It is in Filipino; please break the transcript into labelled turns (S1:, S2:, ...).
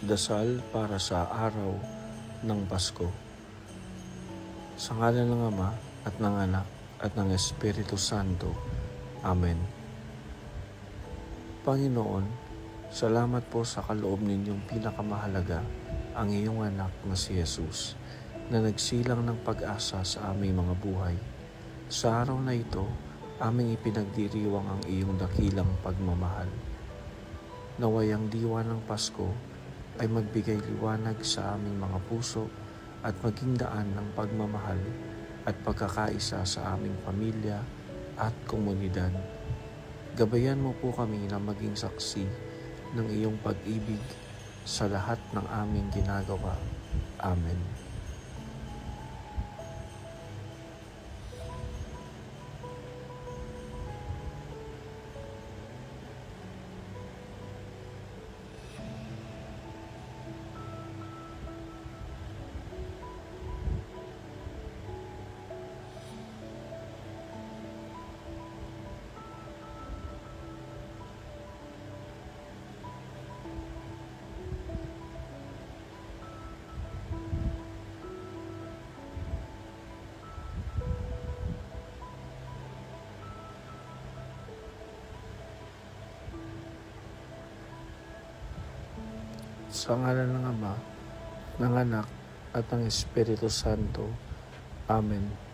S1: Dasal para sa araw ng Pasko. Sa ngalan ng Ama at ng Anak at ng Espiritu Santo. Amen. Panginoon, salamat po sa kaloob ninyong pinakamahalaga, ang iyong anak na si Jesus, na nagsilang ng pag-asa sa aming mga buhay. Sa araw na ito, aming ipinagdiriwang ang iyong dakilang pagmamahal. Naway ang diwa ng Pasko ay magbigay liwanag sa aming mga puso at maging daan ng pagmamahal at pagkakaisa sa aming pamilya at komunidad. Gabayan mo po kami na maging saksi ng iyong pag-ibig sa lahat ng aming ginagawa. Amen. Sa ngalan ng Ama, ng Anak, at ng Espiritu Santo. Amen.